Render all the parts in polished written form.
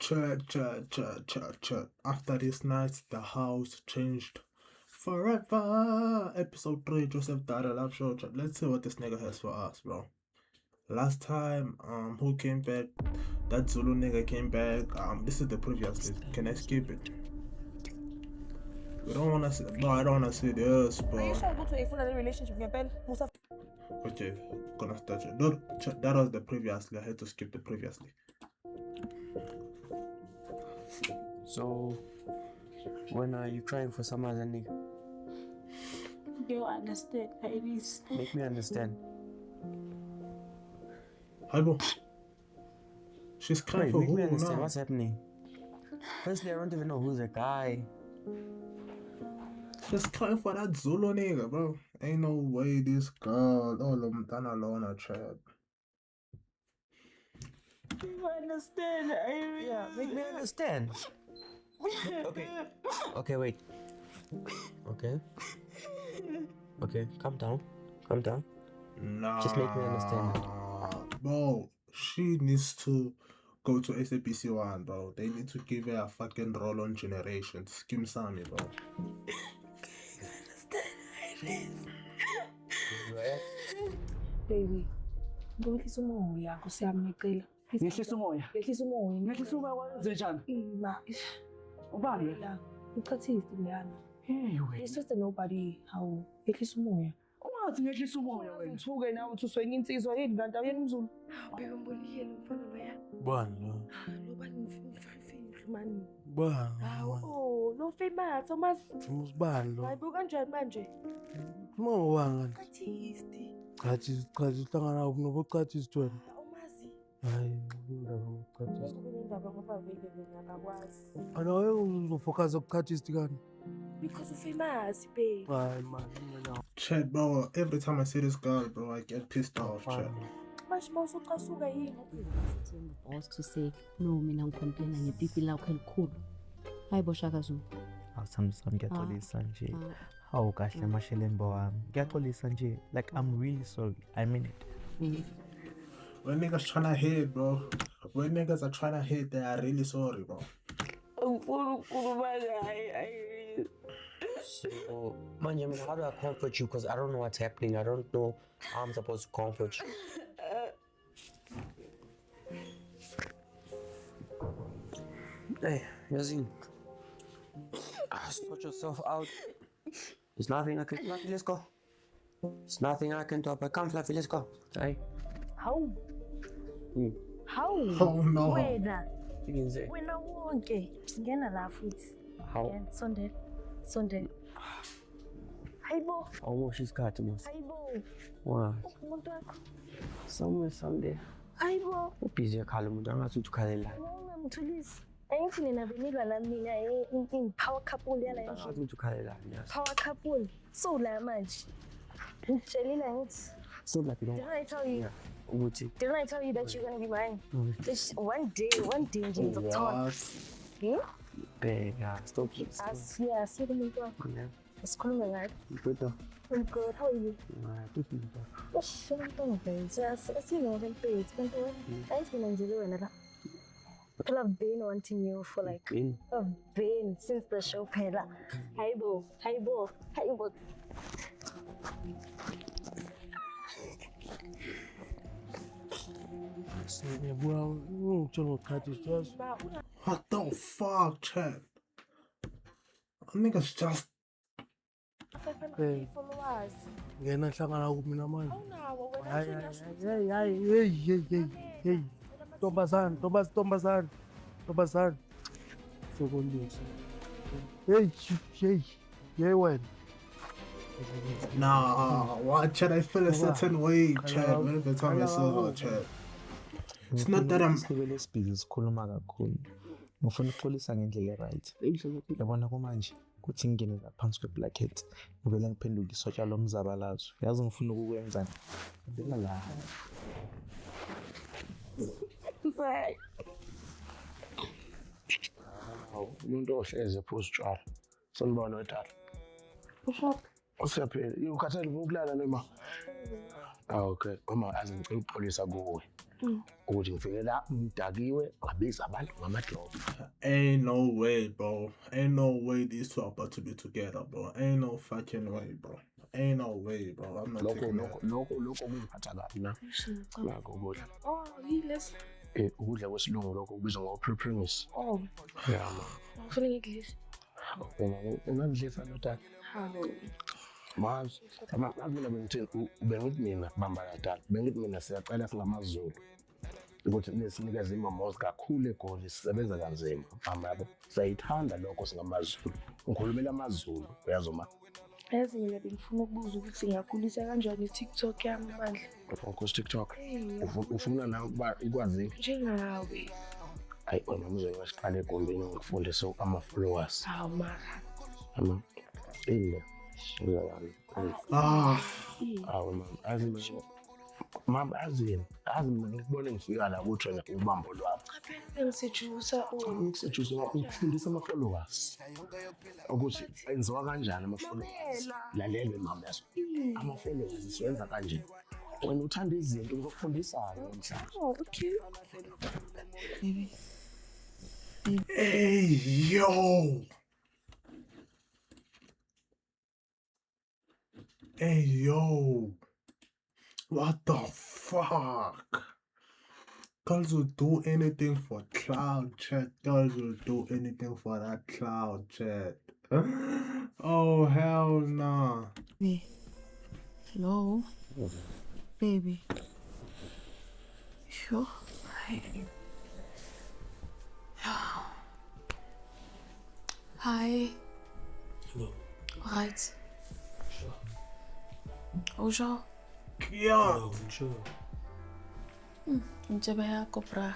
Chat. After this night, the house changed forever. Episode 3, Joseph Dada Love Show. Chat. Let's see what this nigga has for us, bro. Last time, who came back? That Zulu nigga came back. This is the previous list. Can I skip it? We don't wanna see. No, I don't wanna see this, bro. Are you sure go to a full relationship with your pen? Okay, gonna start it. No, that was the previously. I had to skip the previously. So, when are you crying for some other nigga? You understand, ladies. Make me understand. Hi, bro. She's crying for make who me understand. now? What's happening? Firstly, I don't even know who's the guy. She's crying for that Zulu nigga, bro. Ain't no way this girl, all of them done alone a chat. You understand, Irene? Yeah, make me understand. Okay, wait. Okay, calm down. Nah. Just make me understand. Bro, she needs to go to SABC 1, bro. They need to give her a fucking role on Generation. Skim Sammy, bro. Baby, ngehlisa umoya Nkosi yami ngicela. Ngehlisa umoya. Ngehlisa umoya. Ngehlisa umoya wenze njani? Ima. Ubani? La. Uchathile leyana. Hey wena. It's just a nobody. Hawu. Ngehlisa umoya. Ungathi ngehlisa umoya wena. Uthuke nawe uthi uswenye insizwa yini kanti awuyena umZulu. Bheka mbonile umfana loya. Bani lo? Lo bani mfafini man. Bani? Hawu, lo famous omazi. Bani lo? Hayibo kanjani manje? Uma wangani? Artist. Chathi uhlangana nobo chathi wena. Omazi. Hayi, indaba chathi. Indaba ngoba vele mina akakwazi. Ana wewe uzofocus ku-artist kani? Because famous, babe. Hayi man, mina. Chat, bro. Every time I see this girl, bro, I get pissed off, chat. Manje mawusucasuka yini? Boss to say no mina ngicomplaina ngepipi lakho elikhulu. Hayibo Shaka Zulu. Awusami ngiyaxolisa nje. Hawu kahle mashelembo wami. Ngiyaxolisa nje. Like I'm really sorry. I mean it. When niggas tryna hate, bro. When niggas are tryna hate, they are really sorry, bro. Ngifuna ukukhuluma naye. So, manje, how do I comfort you? Because I don't know what's happening. I don't know how I'm supposed to comfort you. Hey, Yazin. Sort yourself out. There's nothing I can do. Let's go. There's nothing I can do. But come, Fluffy, let's go. Hey. How? How? Oh no. Wena. You can say. Wena wonke. Ngena la futhi. How? Sondela. Hayibo. Almost she's got to me. Hayibo. Wow. Umuntu wakho. Somewhere, someday. Hayibo. Ubhizi yakhala umuntu angathi ukhalela. Ungamthulisi. Angithi nina benilwa nami mina in power couple yala yini. Angathi ukuthi ukhalela yazi. Power couple. So la manje. Shelina ngithi. So like you don't. Didn't I tell you? Ukuthi. Didn't I tell you that you're gonna be mine? One day nje ngizokuthola. Bega, stop. Yeah, see the movie. Yeah. Sikhulume ngayo. Good. I'm good. How are you? Good. Shouldn't be. So I see you on the page. I've been enjoying it. I've been wanting you for like. I've been since the show phela. Hayibo. What the fuck, chat? Niggas just. 500 followers. Ngena hlangana kumina manje. Awunawo Hey. Ntombazane. Sokolisa. Hey, wena. Nah, what, chat? I feel a certain way, chat. Whenever time I saw her, chat. It's not that I'm. Sibele sibhizi sikhuluma kakhulu. Ngifuna ukuxolisa ngendlela right. Yabona kumanje kuthi ngene laphansi kwe-blanket ngivele ngiphenduke isotsha lomzabalazo. Yazi ngifuna ukukwenzani? Ngibela la. Umuntu ohleze phuzu tshwala. Solibona wethala. Usephela. Ukhathele ukulala noma? Ah okay. Mama azingicela ukuxolisa kuwe. ukuthi ngifike la ngidakiwe ngabiza abantu ngamadlobo. Ain't no way, bro. Ain't no way these two are about to be together, bro. Ain't no fucking way, bro. Ain't no way, bro. I'm not taking that. Lokho kungiphatha kabi na. Nakho ukudla. Oh, yiles. Ukudla kwesilungu lokho kubizwa ngo-premise. Oh, Yeah, man. ufuna ngikudlisa? Ungangidlisa lotata. Hawu. Mazi, mina bengithi mina bamba ladala. Bengithi mina siyaqala singamaZulu. Ukuthi nesinikeze imomozi kakhulu eGoli sisebenza kanzima. Yabo. Sayithanda lokho singamaZulu. Ngikhulumela amaZulu, uyazoma. Yazi mina bengifuna ukubuza ukuthi ngiyakhulisa kanjani i-TikTok yami manje. Ufuna TikTok? Ufuna na ukwazi? Njengawe. Hayi, wena mzongasiqala eGombeni ngikufundise ama-followers. Hawu mara. Ile. Uzalani. Awu man, azini ngikubone ngifika la kuthona ubambo lwami. Bengisejusa Ngikusejusa ukufundisa ama-followers ukuthi enziwa kanjani ama-followers. Lalele mama yaso. Ama-followers siwenza kanje. Wena uthanda izinto ngizokufundisa-ke namhlanje. Oh, okay. Hey, yo! Hey, yo! What the fuck? Girls will do anything for cloud chat. Girls will do anything for that cloud chat. Oh, hell nah. Hello, baby. Sure. Hi. Hello. Right. Bonjour. Yeah. Sure. Njeba yakho bra.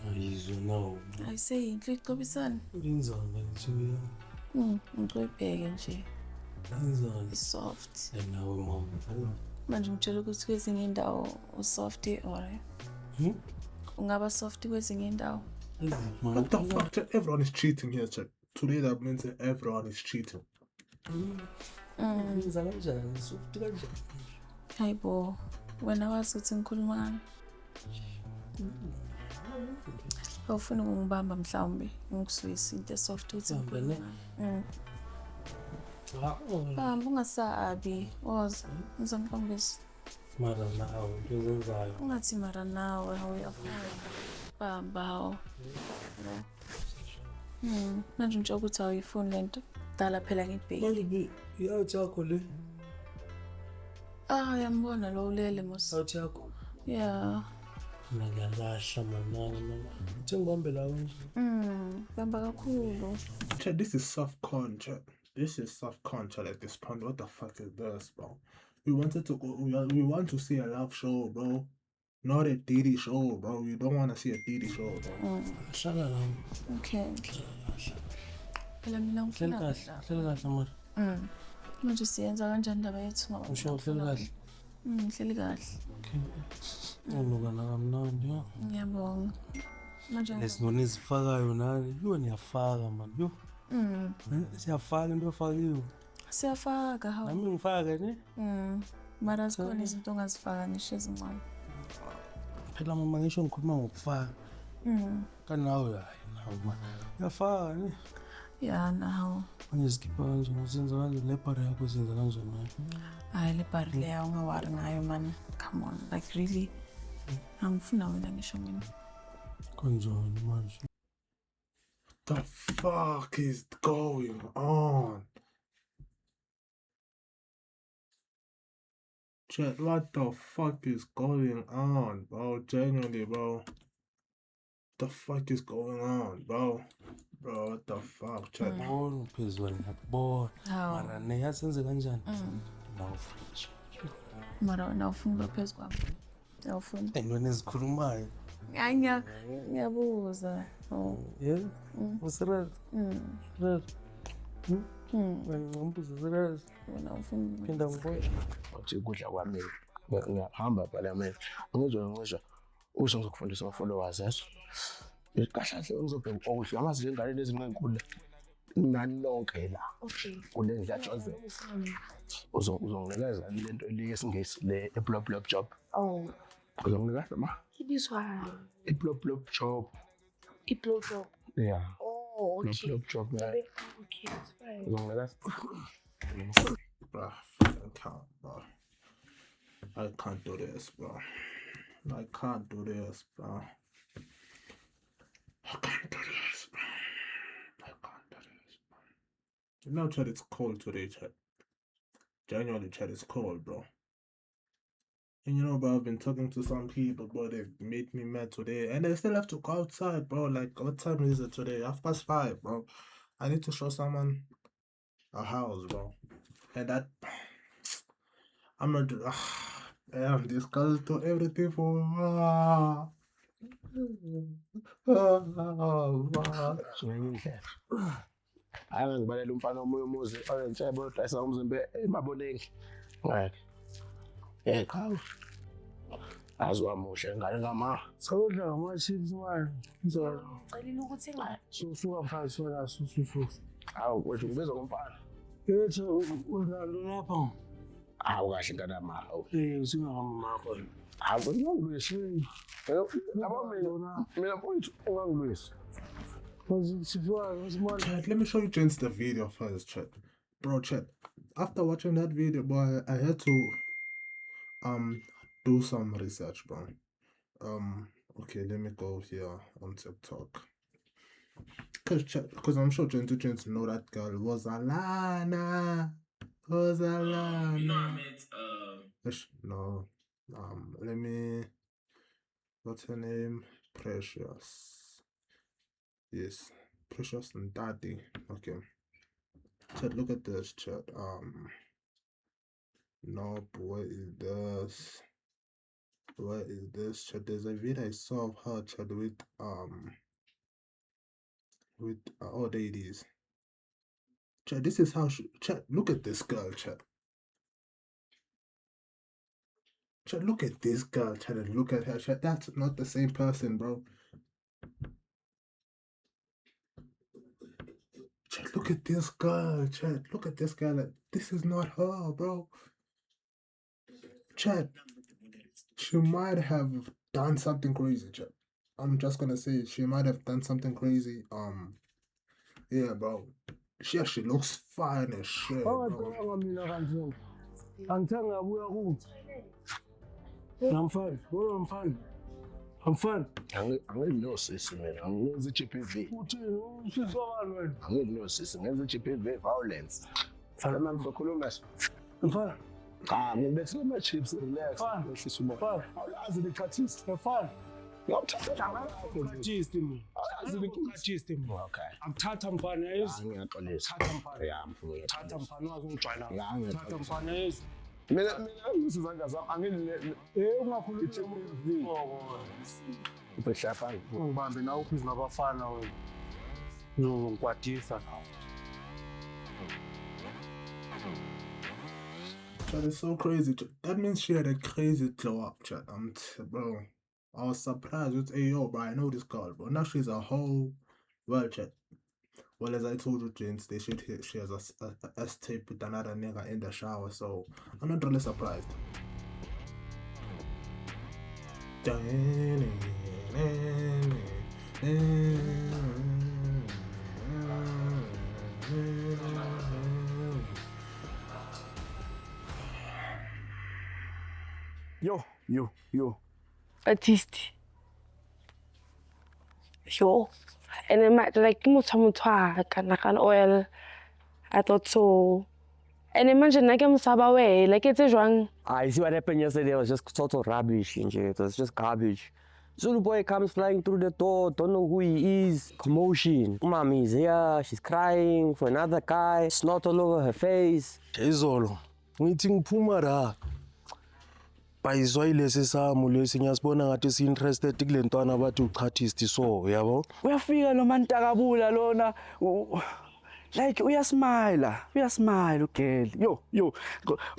Ayizwa nawo. Ayise inhle ixobisana. Ulenzani nje? Ngicobheke nje. Ulenzani? Soft. Nawe mama. Manje ngitshela ukuthi kwezinye indawo usoft or ungaba soft kwezinye indawo. What the fuck? Chat? Everyone is cheating here, chat. Today that means that everyone is cheating. Wenza kanjani? Soft kanjani? Hayibo, wena wazi ukuthi ngikhuluma ngani? Awufuni ukungibamba mhlawumbe ngikusuwisa into soft ukuthi ngikhuluma ngani. Bamba ungasabi, wazi ngizongibambisa. Mara nawe ngizenzayo. Ungathi mara nawe awuyafuna. Bamba. Manje ngitsho ukuthi awuyifuni lento. Dala phela ngibheki. Manje i-out yakho le. Yambona lo ulele mos. Out yakho. Yeah. Mina ngiyalahla manana. Uthi ngibambe la nje. Bamba kakhulu. Chat, this is soft con, chat. This is soft con, chat, at this point. What the fuck is this, bro? We want to see a love show, bro. Not a Diddy show, bro. We don't want to see a Diddy show, bro. Hlala la. Okay. Phela mina ngifuna Hlala kahle mara. Manje siyenza kanjani indaba yethu ngoba? Usho hlala kahle. Ngihleli kahle. Okay. Unokana kamnandi ya. Ngiyabonga. Manje Lesibona izifakayo nani. Yo niyafaka man. Yo. Siyafaka into efakiwe. Siyafaka hawo. Nami ngifaka ne? Mara zikhona izinto ongazifaka ngisho ezincane. Phela mama ngisho ngikhuluma ngokufaka. Kanawe hayi nawe man. Uyafaka ne? Ya nawo. Manje sikhipha kanje ngosenza kanje le party yakho senza kanjani manje? Hayi le party le ungawari ngayo man. Come on, like really. Angifuna wena ngisho mina. Kanjani manje? The fuck is going on? Chat, what the fuck is going on, bro? Genuinely, bro. The fuck is going on, bro? Bro, what the fuck, chat? Bona phezulu ngiyabona. Mara neyasenze kanjani? Nawu fresh. Mara wena ufuna phezulu kwami. Awufuni. Entweni ezikhulumayo. Ngiyabuza. Yeah. Usirious? Serious? Ngimbuza serious. Wena ufuna. Phinda ngibona. Uthi ukudla kwami ngiyahamba parliament. Ngizwa usho ngizokufundisa ama-followers yaso. Kahle ngizobheka okuhle amazi ngengane lezi ngenkulu. Nani lonke la. Okay. Kule ndlela Joseph. Uzonginikeza lento lesingesi le blob job. Oh. Uzonginikeza ma? This one. A plop job. A blow job. Yeah. Oh, okay. Plop job, man. Okay, it's fine. Bruh, I can't, bro. I can't do this, bro. I can't do this, bro. I can't do this, bro. I can't do this, bro. You know, Chad, it's cold today, Chad. Genuinely, Chad, it's cold, bro. And you know, bro, I've been talking to some people, bro. They've made me mad today, and they still have to go outside, bro. Like, what time is it today? 5:30, bro. I need to show someone a house, bro. And that, I'm not. Damn, this girl do everything for. Hayi ngibalela umfana omunye umuzi orentshe bodayisa umzimba emaboneni. Right. Chawu. Aziwamuhle ngane ngama. Sawudla ngama-chips wani. Ngizona. Ngicela ukuthi Suka mfana sona susu. Hawu wethu ngibizwa ngomfana. Yethi unalo lapha. Hawu kahle nganama. Usingahamba makho. Hawu ngiyangilwisa. Yabo mina mfowethu ungangilwisa. Chat, let me show you gents the video first, chat. Bro, chat. After watching that video, boy, I had to do some research, bro. Okay, let me go here on TikTok. Cause I'm sure gents know that girl was Alana. You know I meant no. Let me. What's her name? Precious. Yes, Precious and Daddy. Okay. Chat, look at this, chat. Nope, what is this? What is this, chat? There's a video I saw of her, chat, with oh, there it is. Chat, this is how she, chat, look at this girl, chat. Chat, look at this girl, chat, and look at her, chat. That's not the same person, bro. Chat, look at this girl, chat. Look at this girl. This is not her, bro. Chat, she might have done something crazy, chat. I'm just gonna say she might have done something crazy. Yeah, bro. She actually looks fine as shit, bro. I'm fine. Angino sis mina ngenza GBV. Uthini usizwakala wena? Angino sis ngenza GBV violence. Fana manje sokhuluma so. Mfana. Cha ngibethe ama chips relax. Ehlisa umoya. Mfana. Awulazi lichathisa. Mfana. Ngiyawuthatha ngakho. Chathisa mina. Awulazi lichathisa mina. Okay. Angithatha mfana yezwi. Ngiyaxolisa. Thatha mfana. Ya mfowethu. Thatha mfana wazongijwayela. Thatha mfana yezwi. Mina ngisizandla zami angile ungakhuluma ubeshapha ngibambe nawe uphizi nabafana wena ngikwatisa Chat, it's so crazy. That means she had a crazy glow up, chat. Bro, I was surprised with yo, bro. I know this girl, bro. Now she's a whole world, chat. Well, as I told you, gents, they should hear she has a S-tape with another nigga in the shower, so I'm not really surprised. Yo. artist. Yo. And then like kind oil. I thought so. And imagine like I'm way, like it's a wrong. I see what happened yesterday was just total rubbish. It was just garbage. Zulu boy comes flying through the door, don't know who he is. Commotion. Mommy is here, she's crying for another guy, snot all over her face. Izolo, ngithi ngiphuma la. Bayizwa ilesi samu lesi ngiyasibona ngathi si interested kule ntwana bathi uchathist so, yabo? Uyafika lo mantakabula lona. Like uyasmile ugeli. Yo,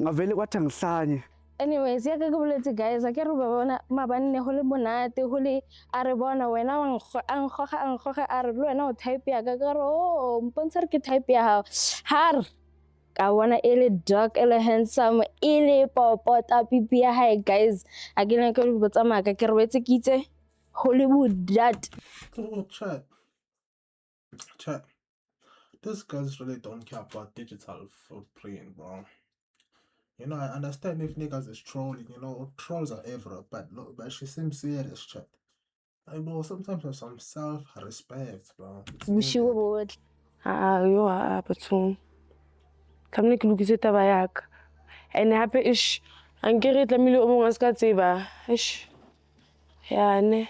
ngavele kwathi ngihlanye. Anyways, ya kakubuletsi guys, akere ba bona mabanne ho le monate ho le a re bona wena wa nkgoga a re le wena o type ya ka re o mpontsha re ke type ya hao. Har ka bona e le dark, e le handsome, e le popota pipi ya hae guys. A ke ne ke le botsa maka ke re wetse ke itse Hollywood that. Oh, chat. These girls really don't care about digital footprint, bro. You know, I understand if niggas is trolling, you know, trolls are everywhere, but look, but she seems serious, chat. I know sometimes have some self-respect, bro. It's needed. Yo, Bathong. Tlamehile ke lokise taba ya ka. And hape ankere tlamehile o mong a ska tseba. Ya ne.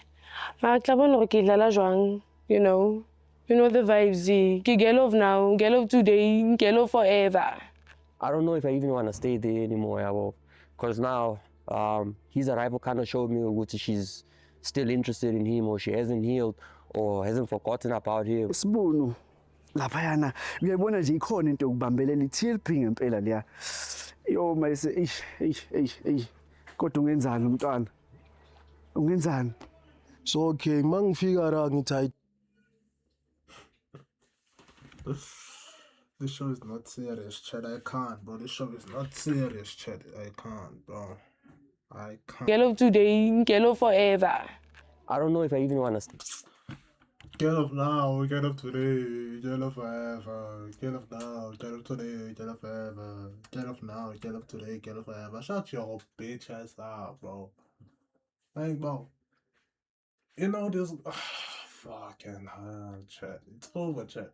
Mara ke tla bona hore ke dlala jwang, you know. You know the vibes. Ke girl of now, girl of today, girl of forever. I don't know if I even want to stay there anymore, yabo. Because now his arrival kind of showed me that she's still interested in him, or she hasn't healed, or hasn't forgotten about him. Sibunu laphayana uyayibona nje ikhona into yokubambelela i-TLP ngempela leya. Yo mayise kodwa ungenzani umntwana? Ungenzani? So okay, mangifika la ngithi This show is not serious, Chad. I can't, bro. This show is not serious, Chad. I can't, bro. I can't. Girl of today, girl of forever. I don't know if I even want to. Girl of now, girl of today, girl of forever. Girl of now, girl of today, girl of forever. Girl of now, girl of today, girl of forever. Shut your bitch ass up, bro. Like, bro. You know this. Fucking hell, Chad. It's over, Chad.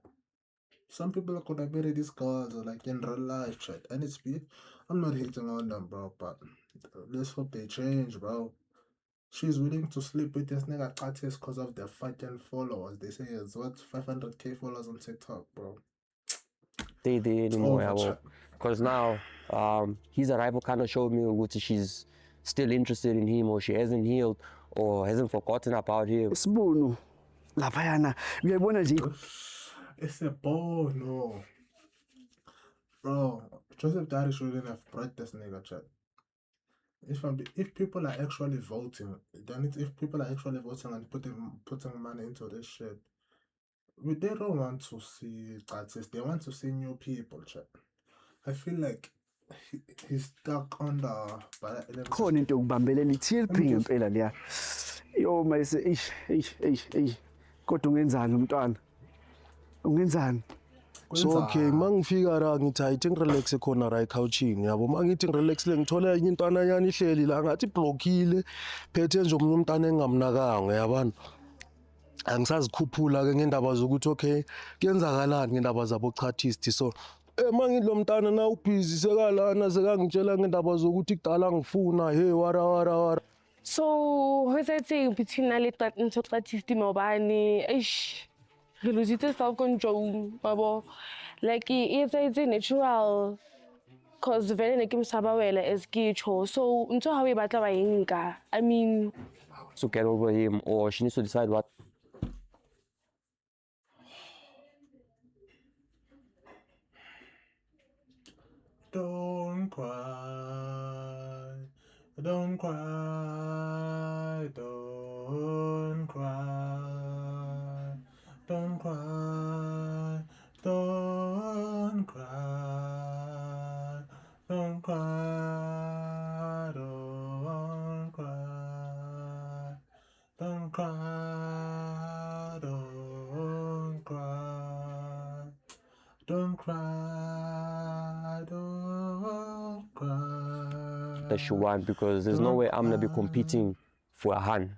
Some people could have married these girls like in real life, Chad. And it's be. I'm not hating on them, bro, but let's hope they change, bro. She's willing to sleep with this nigga artist because of their fucking followers. They say it's what 500k followers on TikTok, bro. Stay there anymore, because now his arrival kind of showed me that she's still interested in him, or she hasn't healed, or hasn't forgotten about him. Sibunu laphayana uyayibona nje It's a ball, no. Bro, Joseph Daddy shouldn't have brought this nigga, chat. If people are actually voting, then if people are actually voting and putting money into this shit, they don't want to see artists. They want to see new people, chat. I feel like he's stuck on the. khona into yokubambelela i-TLP ngempela leya. Yo mayise kodwa ungenzani umntwana? Ungenzani? So okay, mangifika la ngithi I think relax khona right couching yabo. Mangithi relax le ngithola enye intwana yani ihleli la ngathi blockile phethe nje umuntu umntana engamnakanga yabana. Angisazikhuphula ke ngendaba zokuthi okay kuyenzakalani ngendaba zabo chartist so mangidlo mntana na ubhizi sekalana sekangitshela ngendaba zokuthi kudala ngifuna hey wara. So, what's that saying between Ali and Socrates Mobani? He loses self-control, babo. Like, it's natural. Because very nekim sabawela is gicho. So, until how we battle by Inca. I mean, To get over him, or she needs to decide what. Don't cry, don't cry, don't cry, don't cry, don't cry, don't cry, don't cry, don't cry, don't cry, don't cry, don't cry. That she want, because there's no way I'm gonna be competing for a hand.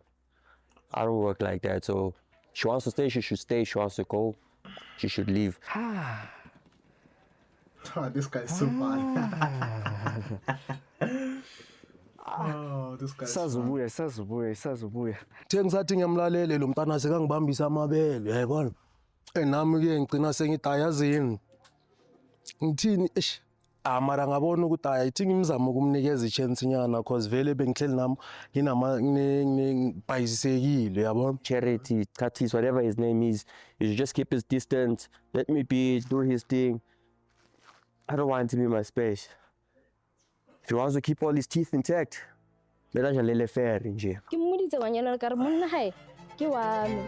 I don't work like that. So she wants to stay, she should stay. She wants to go, she should leave. This guy's so bad. Oh, this guy's sazubuya. The ngisathi ngiyamlalele lo mntana sekangibambisa amabele yayibona. Nami ke ngicina sengidayazini. Ngithini mara ngabona ukuthi I think imizamo ukumnikeza ichance nyana cause vele bengihleli nami nginamabhayisekile yabona. Charity, Tatis, whatever his name is, he should just keep his distance. Let me be, do his thing. I don't want him to be in my space. If he wants to keep all his teeth intact, let us let it fair in jail. Ke mmoditse ngwanyana ka re monna hae ke wa me.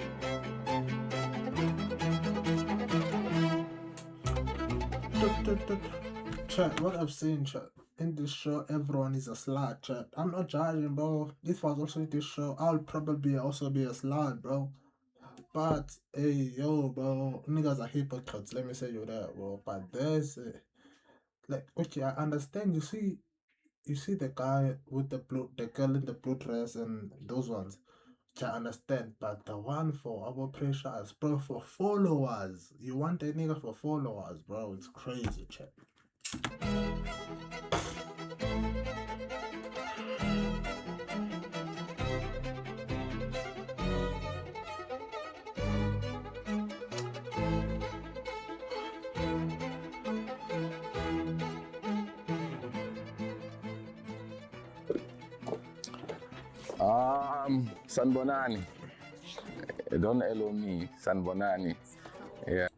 Chat, what I've seen, chat, in this show, everyone is a slut, chat. I'm not judging, bro. If I was also in this show, I'll probably also be a slut, bro. But, hey, yo, bro, niggas are hypocrites, let me say you that, bro. But there's, like, okay, I understand, you see the guy with the girl in the blue dress and those ones. I understand, but the one for our pressures, bro, for followers. You want a nigga for followers, bro. It's crazy, chat. Sanbonani. Don't allow me, Sanbonani. Yeah.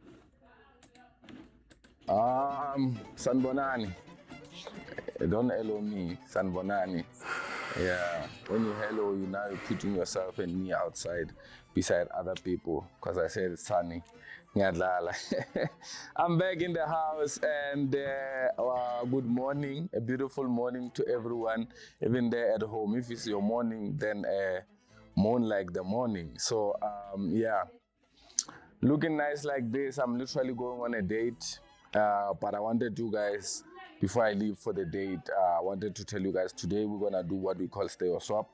Sanbonani. Don't allow me, Sanbonani. Yeah. When you hello, you now you're putting yourself and me outside beside other people. Because I said it's sunny. I'm back in the house and good morning, a beautiful morning to everyone, even there at home. If it's your morning, then moan like the morning. So yeah, looking nice like this. I'm literally going on a date, but I wanted you guys, before I leave for the date, I wanted to tell you guys today we're gonna do what we call stay or swap.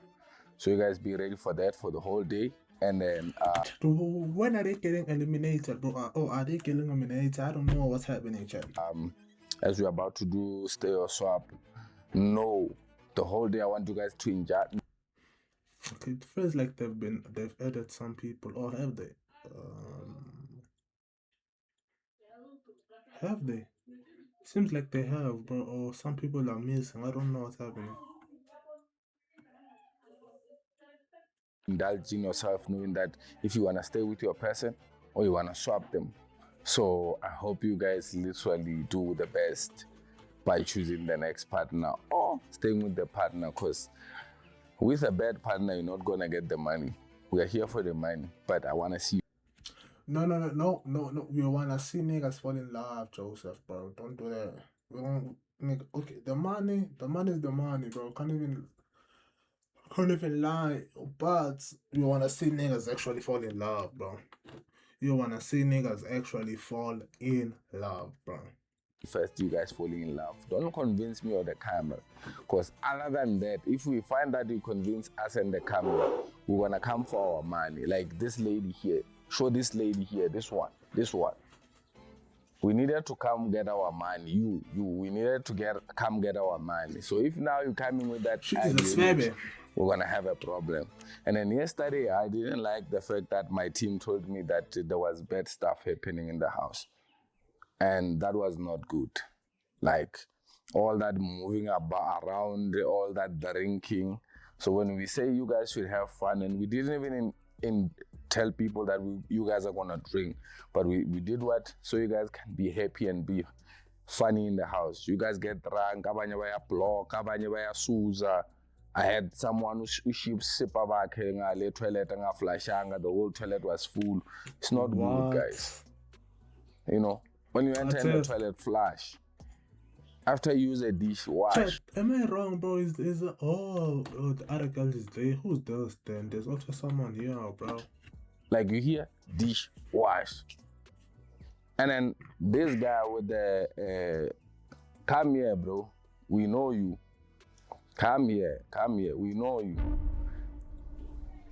So you guys be ready for that for the whole day. And then when are they getting eliminated, bro? Are they getting eliminated? I don't know what's happening, chat. As we're about to do stay or swap, no, the whole day I want you guys to enjoy. Okay, it feels like they've added some people, or have they? Have they? Seems like they have, bro. Or some people are missing. I don't know what's happening. Indulging yourself, knowing that if you want to stay with your person or you want to swap them. So I hope you guys literally do the best by choosing the next partner or staying with the partner, because with a bad partner you're not gonna get the money. We are here for the money, but I want to see. No. We wanna see niggas fall in love, Joseph, bro. Don't do that. We want nigga. Okay, the money is the money, bro. Can't even lie. But you wanna see niggas actually fall in love, bro. You wanna see niggas actually fall in love, bro. First, you guys falling in love. Don't convince me or the camera, because other than that, if we find that you convince us and the camera, we wanna come for our money. Like this lady here. Show this lady here. This one. We needed to come get our money. We needed to come get our money. So if now you're coming with that idea, we're gonna have a problem. And then yesterday, I didn't like the fact that my team told me that there was bad stuff happening in the house. And that was not good. Like all that moving around, all that drinking. So when we say you guys should have fun, and we didn't even tell people that you guys are gonna drink, but we did what? So you guys can be happy and be funny in the house. You guys get drunk, abanye baya block, abanye baya suza. I had someone who sipa bakhe ngale toilet ngaflashanga, the whole toilet was full. It's not good, guys. You know, when you enter in the toilet, flush. After you use a dish, wash. Chat, am I wrong, bro? Is the other girl is there? Who's those then? There's also someone here, bro. Like you hear, dish, wash. And then this guy with the, come here, bro. We know you. Come here. We know you.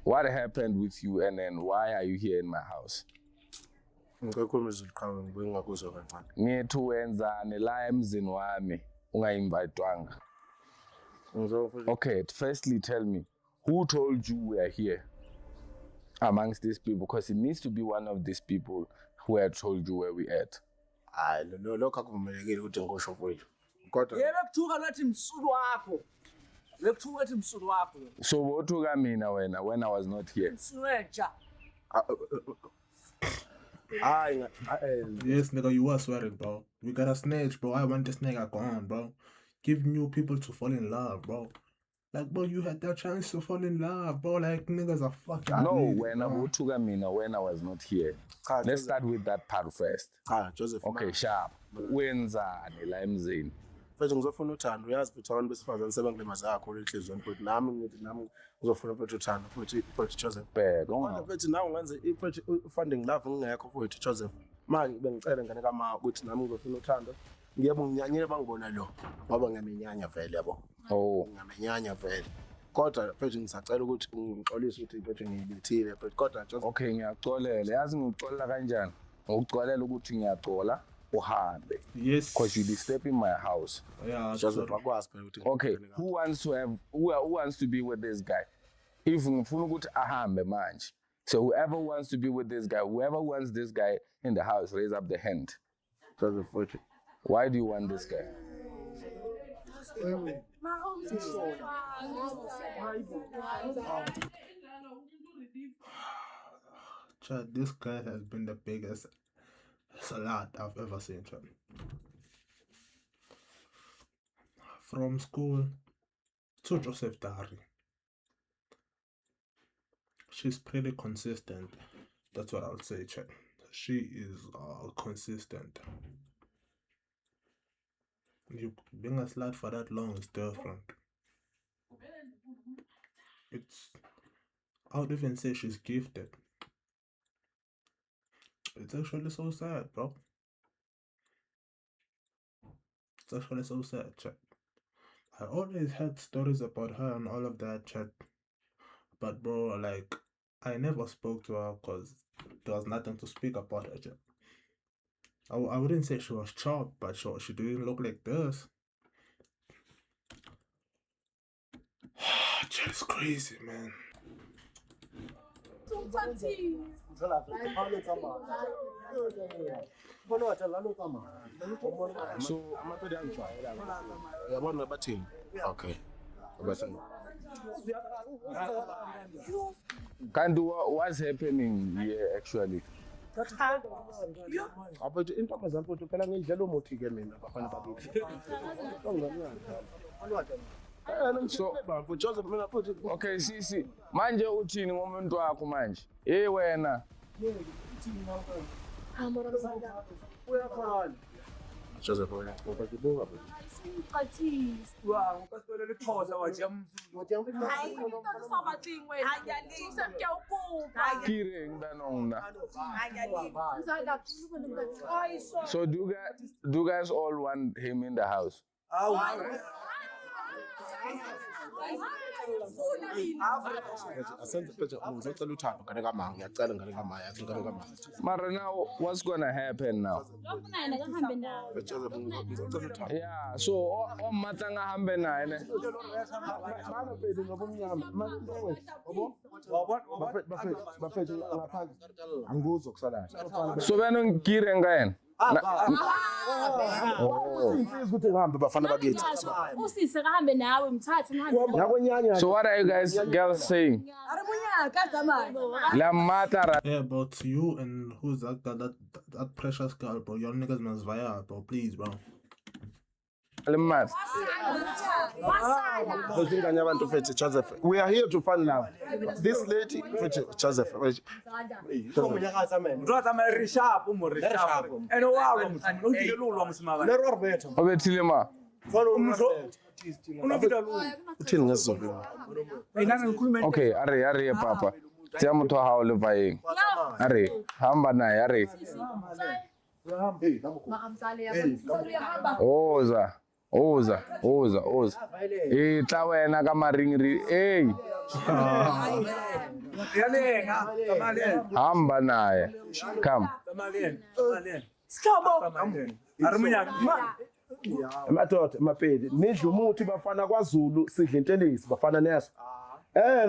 What happened with you, and then why are you here in my house? Ngethu wenzani la emzini wami ungayinvitwanga? Okay, firstly tell me, who told you we are here amongst these people? Because it needs to be one of these people who had told you where we at. Lokho akuvumelekile ukuthi ngosho mfowethu. Kodwa yebekuthuka nathi msulu wakho. Bekuthuka nathi msulu wakho. So wothuka mina wena when I was not here. Msweja. Yes, nigga, you were swearing, bro. We got a snitch, bro. I want this nigga gone, bro. Give new people to fall in love, bro. Like, bro, you had that chance to fall in love, bro. Like, niggas are fucking. No, greedy, when I bro. when I was not here. Let's start with that part first. Joseph. Okay, sharp. Wenzani la emzini? Mfethu ngizofuna uthando, uyazi futhi abantu besifazane sebangulimaza kakhulu enhliziyweni futhi nami ngithi nami ngizofuna futhi uthando futhi Joseph. Kodwa futhi nawe ungenze futhi funding love ngingekho futhi Joseph. Manje bengicela ngane kama ukuthi nami ngizofuna uthando. Ngiyebo nginyanyile bangibona lo. Ngoba ngiyamenyanya vele yabo. Ngiyamenyanya vele. Kodwa futhi ngisacela ukuthi ngixolise ukuthi futhi ngiyibethile futhi kodwa Joseph. Okay, ngiyaxolela. Yazi ngixolela kanjani? Ngokuxolela ukuthi ngiyaxola. Uhambe. Yes. Because you disturb in my house. Yeah. Joseph, okay. Who wants to be with this guy? If ngifuna ukuthi ahambe manje. So whoever wants to be with this guy, whoever wants this guy in the house, raise up the hand. Joseph, why do you want this guy? Chad, this guy has been the biggest salad I've ever seen, Chad. From school to Joseph Dari. She's pretty consistent. That's what I'll say, Chad. She is consistent. You being a slut for that long is different. I would even say she's gifted. It's actually so sad, bro. It's actually so sad, chat. I always had stories about her and all of that, chat. But bro, like, I never spoke to her because there was nothing to speak about her, chat. I wouldn't say she was chopped, but she didn't look like this. Chat's crazy, man. So, okay. Kandu, what's happening here actually? But intombazane futhi phela ngidlela umuthi ke mina bafana bakithi. So, Joseph mina futhi okay, see. Manje uthini ngomuntu wakho manje? Wena. Joseph wena ngoba So do you guys all want him in the house? Mara now, what's gonna happen now? Yeah, so matanga hambe naye. So wena ngikire ngayen. So what are you guys girls saying? Yeah, but you and who's that precious girl, bro? Your niggas must via, bro. Please, bro. Joseph, we are here to find love. This lady, Joseph. Okay, are papa. Tia mtu hao levaing. Are, hamba naye, are. Oza. Tla wena ka maringri. Hamba naye. Come. Madoda mapedi nidla umuthi bafana kwaZulu sidla intelezi bafana neso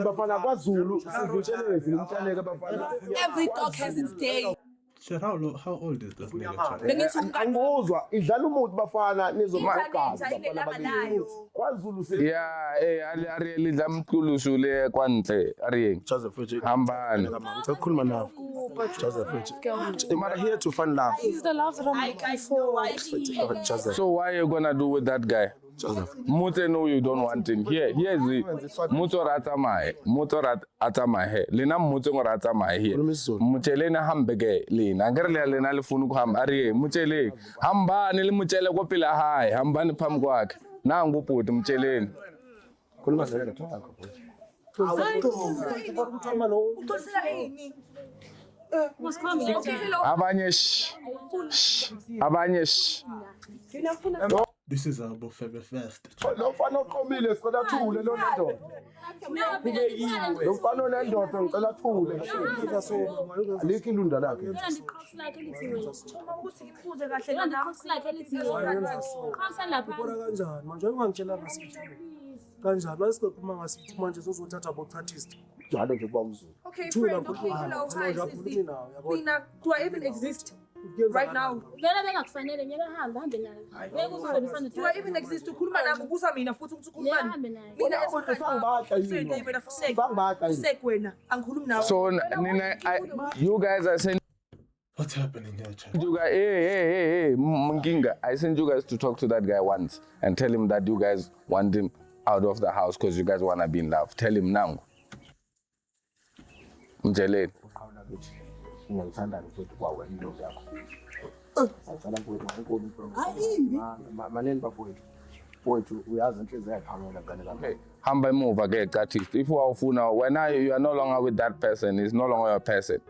bafana kwaZulu sidla intelezi ngimtshaleke bafana Every dog has its day. Shit, how old is this nigga? Angozwa idlala umuthi bafana nizomagazi bafana bakithi kwaZulu sidla yeah ari lidla mqulusu le kwantle ari Joseph hambani ukukhuluma nawe Joseph I'm here to find love. He's the love that I'm looking for. So what are you gonna do with that guy? Joseph. Mutse know you don't want him. Here's the Mutso rata my ata my hair. Lena Mutso rata my here. Muchelena hambege lena. Gerle lena le funu ham ari muchele. Hamba nil muchele go pila high. Hamba ni pam gwak. Na ngupu mucheleni. Kulma zele twako. Abanye. This is our buffet first. Lo fano komile sikola thule lo ndoda. Lo fano nendoda ngicela thule. Alikho ilunda lakhe. Kanjani manje ungangitshela ngasithi kanjani wayesikhuluma ngasithi manje uzothatha bo-artist njalo nje kuba umzulu. Okay, friend, okay, hello, hi, sisi. Mina, do I even exist right now? Do I even exist? Ukhuluma nami ubuza mina futhi ukuthi ukhuluma nami. Mina wena, angikhulumi nawe. So Nina, you guys are saying. What's happening here, chat? You guys, hey, Mkinga, I sent you guys to talk to that guy once and tell him that you guys want him out of the house because you guys want to be in love. Tell him now. Mjeleni. Ngiyayithanda ukuthi kwawe indoda yakho. Ngicela ukuthi maneni bafowethu uyazi inhliziyo yakhamela ngane Okay, hamba emuva ke artist. If wawufuna wena you are no longer with that person, is no longer your person.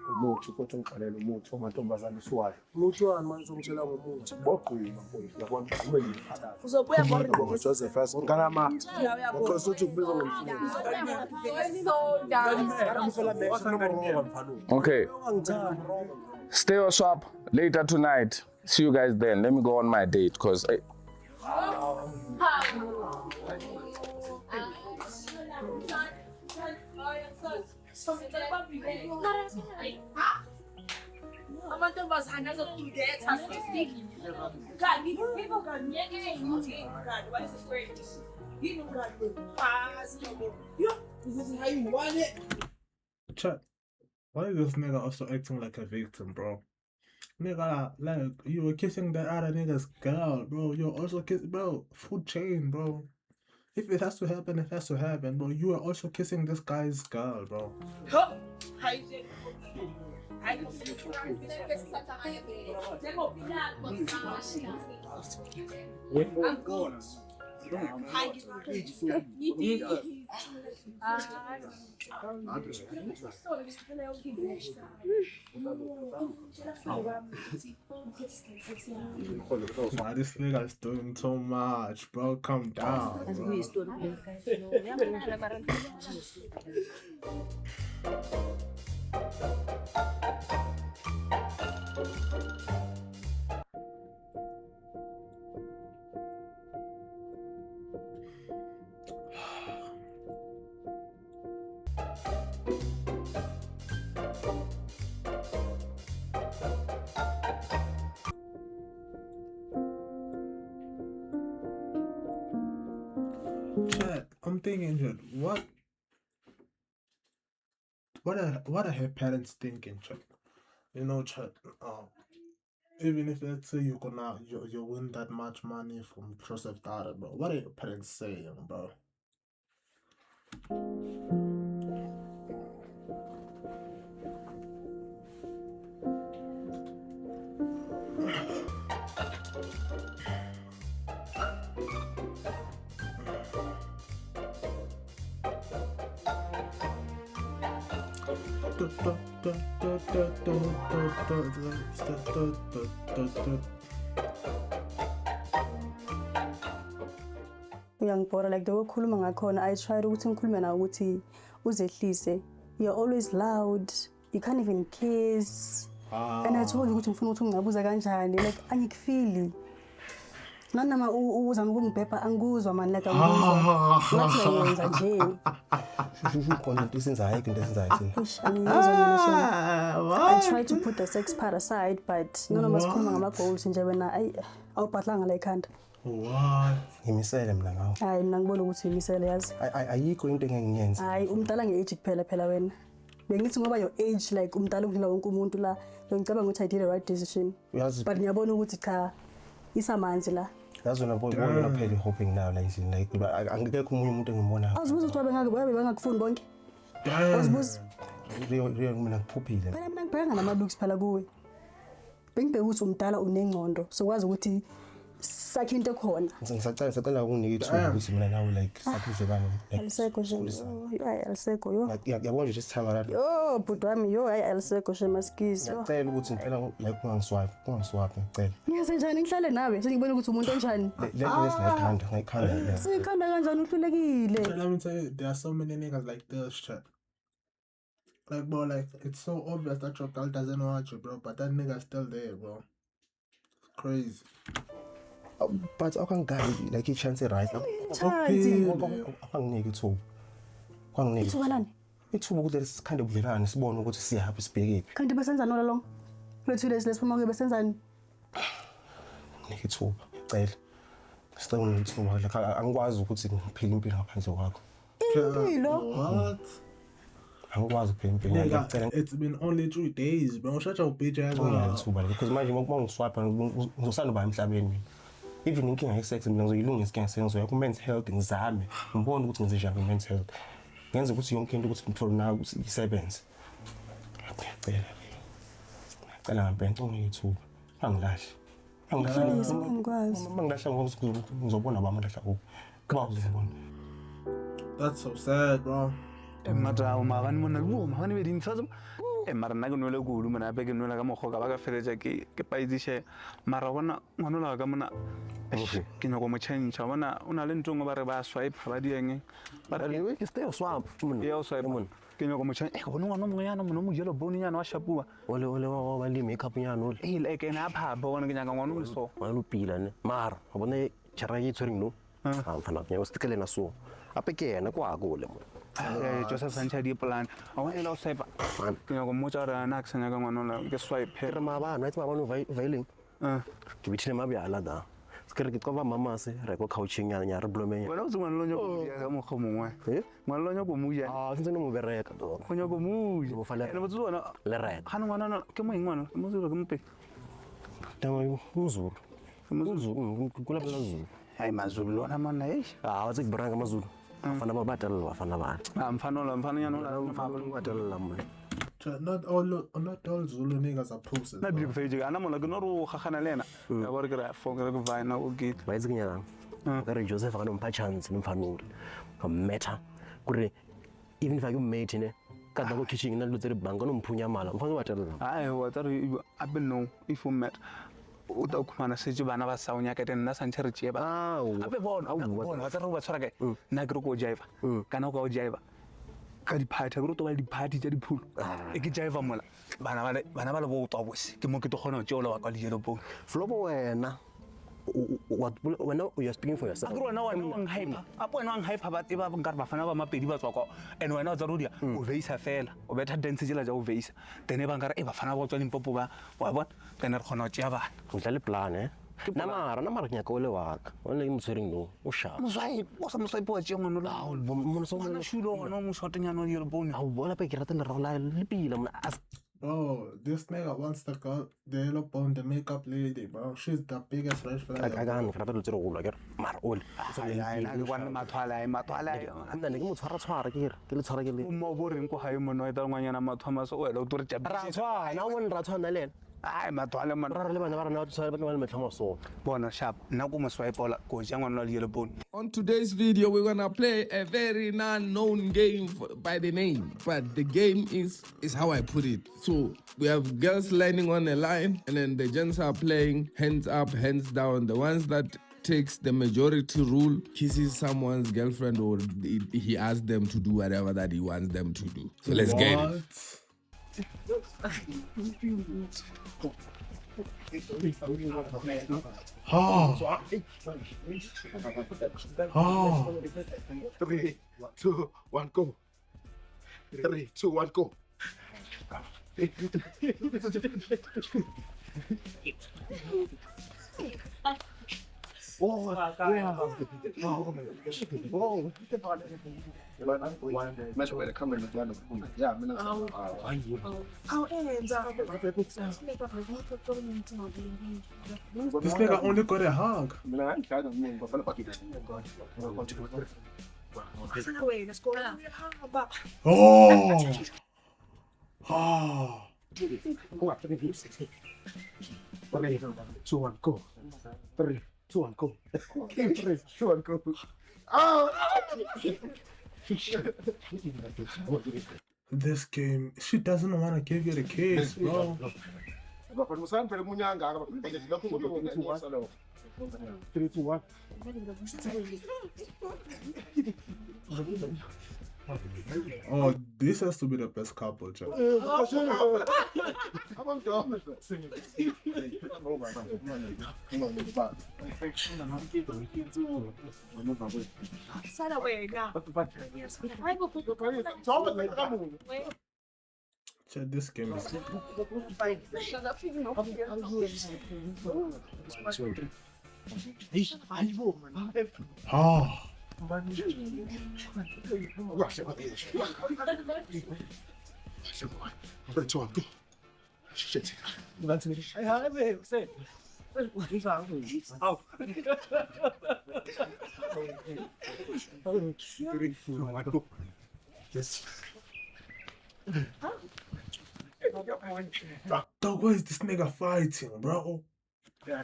Umuthi kodwa ngixalela umuthi omantombazana isiwayo. umuthi wani manje ungitshela ngomuthi Boqhuma mfowethu yabona ube yiphala. Uzobuya Ngoba Joseph first ngalama. Because uthi kubiza ngomfundisi. Okay. Stay or swap later tonight. See you guys then. Let me go on my date because amantombazane azokudetha sisi. Kanti people can ngeke ukuthi kanti what is afraid? Yini ngani? Yo, ukuthi hayi wane. Chat, why is this nigga also acting like a victim, bro? Nigga, like, you were kissing the other nigga's girl, bro. You're also kissing, bro. Food chain, bro. If it has to happen, it has to happen, bro. You are also kissing this guy's girl, bro. Why this nigga is doing so much, bro? Calm down, bro. Chat, I'm thinking, Chat, what are her parents thinking, Chat? You know, Chat, even if let's say you win that much money from Joseph Dada, bro, what are your parents saying, bro? Uyangibhora like the way ukhuluma ngakhona I tried ukuthi ngikhulume nawe ukuthi uzehlise. You're always loud. You can't even kiss. And I told you ukuthi ngifuna ukuthi ungabuza kanjani like angikufili. Nanama uzama ukungibhebha angikuzwa man like angikuzwa. Ngathi uyenza nje. Khona into esenzayo into esenzayo thina. I tried to put the sex part aside but noma sikhuluma ngama goals nje wena awubhatlanga la ekhanda. What? Ngimisele mina ngawo. Hayi mina ngibona ukuthi imisele yazi. Ayikho into engeke ngiyenze. Hayi umdala ngeage kuphela wena. Bengithi ngoba your age like umdala ukudlula wonke umuntu la ngicabanga ukuthi I did the right decision. Uyazi but ngiyabona ukuthi cha isamanzi la. That's when I was phela hoping now like angekho umunye umuntu engimbonayo. Awuzibuza ukuthi babe bangakufuni bonke. Awuzibuza. Real mina ngiphuphile. Phela mina ngibheka nama-looks phala kuwe. Bengibheka ukuthi umdala unengcondo sokwazi ukuthi sakhe into khona. Ngisacela ukunike ithuba ukuthi mina nawe like sakhize bani. Alisekho nje. Hayi alisekho yo. Yabona nje isithanga la. Yo bhuti wami yo hayi alisekho nje maskizi. Ngicela ukuthi ngicela like ungangiswipe ngicela. Ngiyasenjani ngihlale nawe sengibona ukuthi umuntu onjani. Ngayikhanda. Sikhanda kanjani uhlulekile. Let me tell you, there are so many niggas like this shit. Like bro, like it's so obvious that your girl doesn't want you, bro, but that nigga's still there, bro. It's crazy. But I can't get like a chance right now. Ithuba ukuthi lesikhande ubudlelwane sibone ukuthi siyaphi sibheke. Kanti besenza no long. Kule 2 days lesiphuma ke besenzani? Nika ithuba, ngicela. Sicela ngithuba like angikwazi ukuthi ngiphile impilo ngaphandle kwakho. Impilo? What? Angikwazi ukuphila impilo ngicela. It's been only 3 days, bro. Shut your bitch ass up. Because manje mangiswapa ngizosanda ba emhlabeni. Even inkinga ye-sex mina ngizoyilungisa inkinga senzo yakho men's health ngizame. Ngibone ukuthi ngizenjani men's health. Ngenze ukuthi yonke into ukuthi for now isebenze. Ngicela ngempela ungiyithuba. Angilahli. Mangilahla ngizobona bami ngilahla kuphi. Kuba uzobona. That's so sad, bro. Mara umagani mona lu magani be din tsatsa mara nna ke nwele kudu mona be ke nwela ka moggo ka ba ka feletsa ke paidishe mara bona ngwanola ka mona ke nyako mo change bona o na le ntong ba re ba swipe ba dieng ba re ke stay swap mona ya swipe mona ke nyako mo change go bona ngwana mo yana mo jelo bone yana wa shapua ole wa ba le makeup yana ole like ena pha bona ke nyaka ngwana o so wa lu pila ne mara go bona tshara ke tshwering no mfana ke o stikele na so ape ke yena kwa gole mo Joseph Sanchez di plan awon ela swipe ke nyako mo tsara na ke senya ka ngwana la ke swipe re ma ba no ba violin ke bitile mabjala da skere ke kwa mama se re go couching ya re blomenya wena o tsengwana lo nyako ya mo khomongwe ngwana lo nyako mo ya ntse no mo bereka do go nyako mo mo fala ene mo tsona le reka ga ngwana ke mo ngwana mo tsolo ke mpe tama muzulu kula bela zulu hayi mazulu lona mana wa tse branga mazulu afana ba batalla afana ba mfano yana batalla mo not all Zulu niggas are pussies. Na bili kufeje ana mona ke no ro gagana lena ya gore ke ra fonga ke vaina o ke ba itse kenyang ka re Joseph ga no mpha chance le mfanong ka meta kure even if I go mate ne ka da go kitchen na lo tsere banga no mphunya mala mfano batalla ai wa tsare abe no if you met o ta khumana setse bana ba saunya ka tena santse re tsheba ape bona wa tsare ba tshwara ke na ke re go jiva kana go jiva ka di party go toba di party tsa di phulo e ke jiva mola bana ba le bo tobose ke mo ke to gona o tšola wa ka le yelo bo flobo wena when you are speaking for yourself akuru wena wang hyper apo wena wang hyper ba teba ba nkare ba fana ba mapedi ba tswa kwa and wena o tsa rodia o veisa fela o betha dance jela ja o veisa then ba nkare e ba fana ba tswa limpopo ba wa bona then re khona o tšea ba o tla le plan na mara nya ko le wa ka o le mtswering no o sha mo sai po tšeng no la mo so mo shulo no mo shotnyano le bone a o bona pe ke rata le rola le pila mona Oh, this nigga wants the girl, the yellow bone, the makeup lady, bro. She's the biggest red flag. I can't get to go like mar ol. I want matwala anda ne mo tshwara ke le tshwara ke le mo bo reng ko hae mo no eta ngwanyana mathoma so wela o tore tša ra tshwana na wona ra tshwana le ai matwala man ra le bana ba rena o tshwana ba le metlhomo so bona sharp nna ko mo swipe ola go ja ngwana le yellow bone. On today's video we're gonna play a very non-known game by the name, but the game is how I put it. So we have girls lining on a line and then the gents are playing hands up, hands down. The ones that takes the majority rule kisses someone's girlfriend or he asks them to do whatever that he wants them to do. So let's get it. Oh. 3, 2, 1, go. 3, 2, 1, go. This nigga only got a hug. Oh! Oh! 3, 2, 1, go. 3, 2, 1, go. 3, 2, 1, go. This game, she doesn't want to give you the kiss, bro. 3, 2, 1. Oh, this has to be the best couple, Jack. Jack, this game is. Oh. 3, 2, 1, go. Shit. Dog, why is this nigga fighting, bro? Yeah, I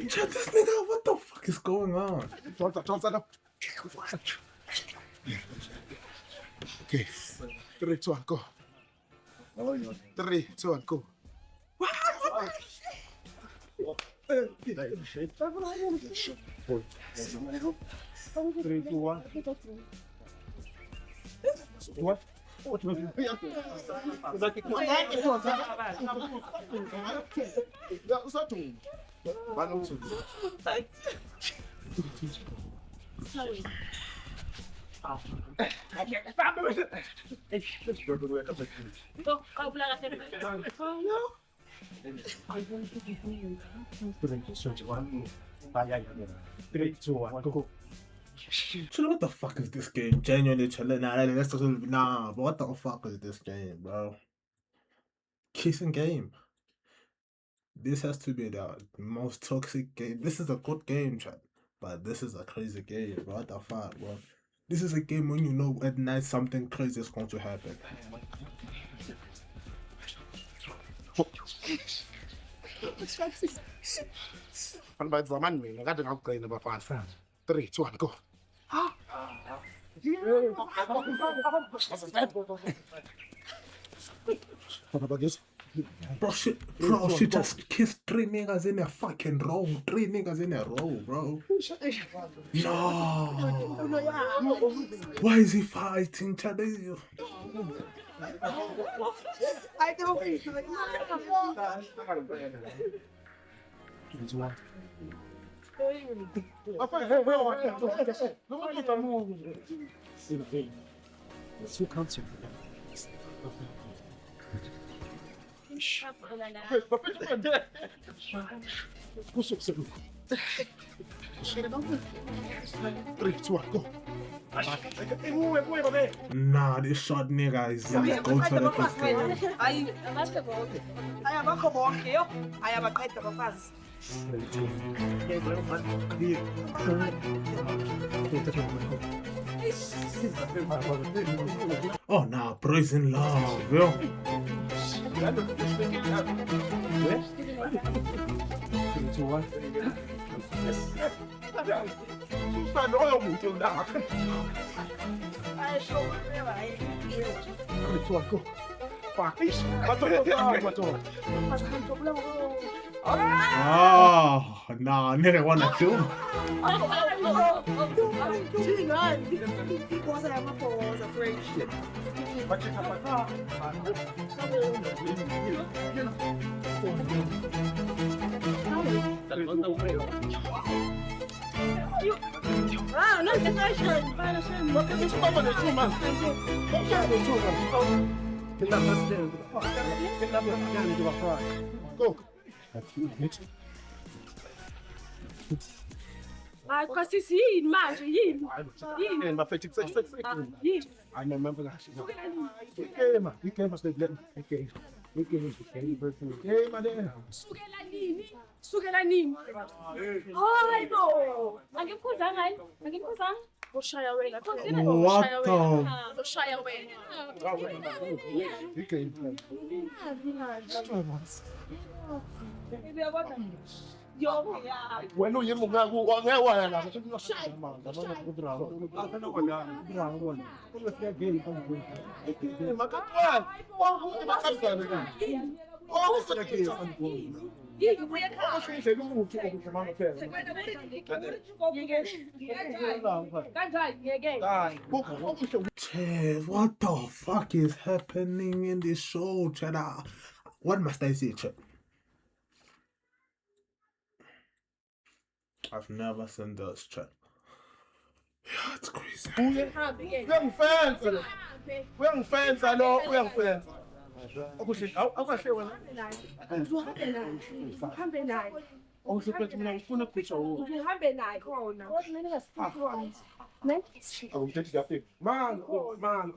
Chat, this nigga, what the fuck is going on? Okay, 3, 2, 1, go. 3, 2, 1, go. 3, 2, 1. What? Chill, what the fuck is this game? Genuinely chilling. Nah, but what the fuck is this game, bro? Kissing game. This has to be the most toxic game. This is a good game, chat, but this is a crazy game, bro. What the fuck, bro? This is a game when you know at night something crazy is going to happen. By the man, I got an upgrade about 3, 2, 1, go. Bro, she just kissed 3 niggas in a fucking row. 3 niggas in a row, bro. No. Why is he fighting, Chad? I don't. Who counts you? Nah, this short nigga is go to the Oh, nah, bro is in love, yo. Oh, nah, nigga wanna do. Because I am a pause, a friendship. Ah, no, Go. Hayi cha sisi yini manje yini? Yini bafethu kusethi Yini? I remember that. Igame, igame asidlele. Igame there. Sukela nini? Sukela nini? Hayibo. Angikukhuzanga hayi. Angikukhuzanga. Ushaya wena. What the? Ushaya wena. Wena uyimi ngeke la. Cheers, what the fuck is happening in this show, Cheddar? What must I say, Chet? I've never seen this, Chet. Yeah, it's crazy. Awusiphethe mina ngifuna ukuphisha wo. Uhambe naye khona. Kodwa mina ngasifiki. Ne? Awuthethi ngiyafika.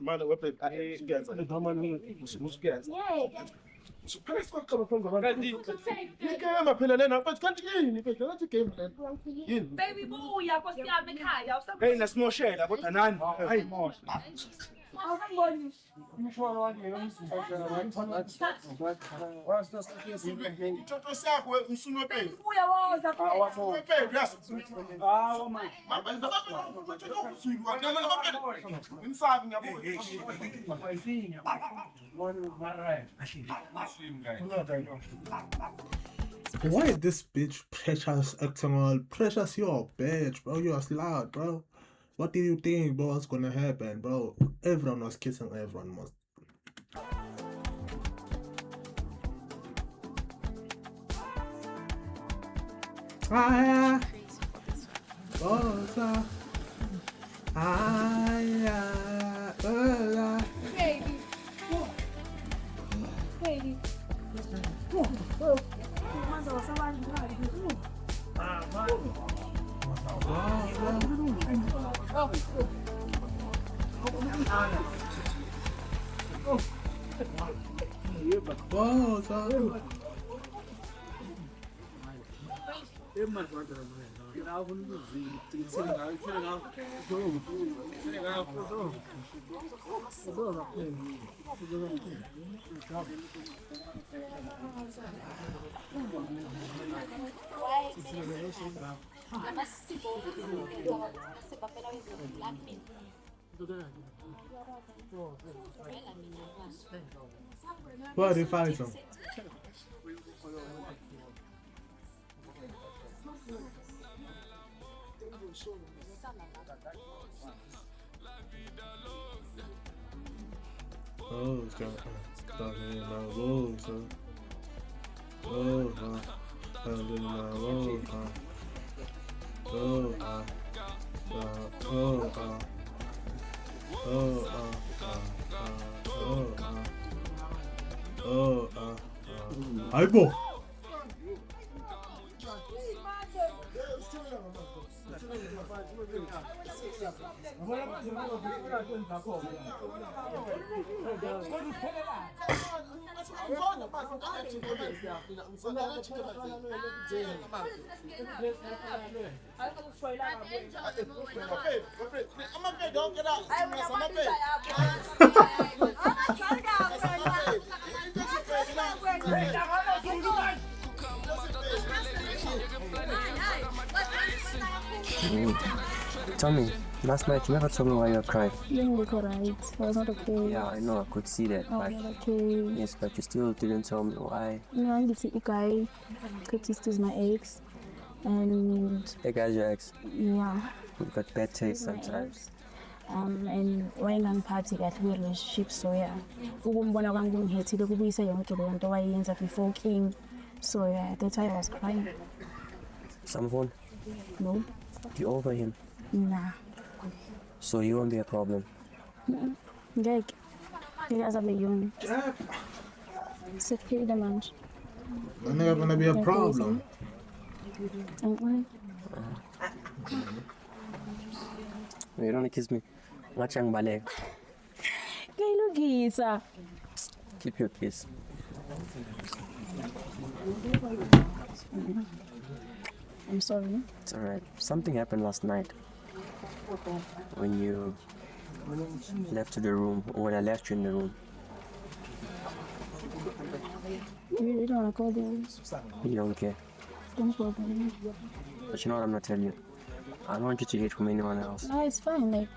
Man, website ayesigenza. Ndomani usigenza. Yeah. Suphela sikwaqaba phambi kwabantu. Igame phela lena, but kanti yini phela ngathi game lena. Yini? Baby buya Nkosi yami ekhaya. Hey, nasimoshela kodwa nani? Hayi mosha. Awusangiboni. Umshwana wakhe Itoto sakho umsunu pay. Buya woza. Pay, yes. Ah, man. Inside ngiyabona. Why is this bitch Precious acting all Precious? You're a bitch, bro. You're a slut, bro. What do you think, bro? What's gonna happen, bro? Everyone was kissing everyone. Was. Ah, Bosa. Baby. Baby. Mwanzo wa sabani What do you find some? Oh, it's got in my road, so. Oh, in my road, 아이고. Tell me, last night you never told me why you were crying. You didn't look alright. I was not okay. Yeah, I know, I could see that. I was not okay. Yes, but you still didn't tell me why. No, I need to see a guy. Curtis is my ex. And Hey guys, your ex. yeah. You've got bad taste sometimes. And wayengangiphathi kahle kwi-relationship, so yeah. Ukumbona kwami kungihethile kubuyisa yonke leyo nto wayenza before King. So yeah, that's why I was crying. Someone? No. You over him? Nah. So you won't be a problem? Ngeke. azabe yona. Sekuphilile manje. There's never gonna be a problem. You don't kiss me. Ngathi angibaleka. Ngiyilungisa. Keep your kiss. I'm sorry. It's alright. Something happened last night when you left the room, or when I left you in the room. You really don't want to call them? You don't care. Don't bother me. But you know what I'm not telling you? I don't want you to hear it from anyone else. No, it's fine. Like,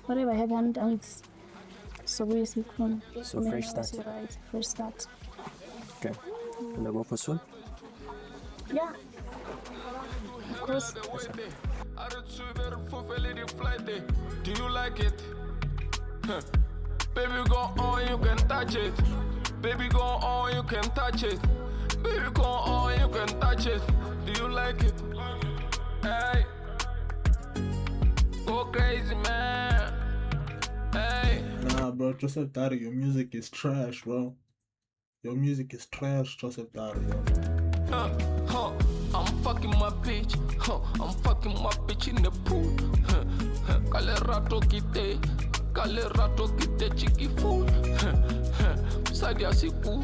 whatever happened, it's so basic. So fresh start. Right, fresh start. Okay. Wanna go for soon? Yeah. Of course. Do you like it? Baby, go on, you can touch it. Baby, go on, you can touch it. Baby, go on, you can touch it. Do you like it? Hey, go crazy, man. Hey. Nah, bro, Joseph Daddy, your music is trash, bro. Your music is trash, Joseph Daddy. I'm fucking my bitch. I'm fucking my bitch in the pool. Kalerato kite, kalerato kite chiki fool. Sadia siku,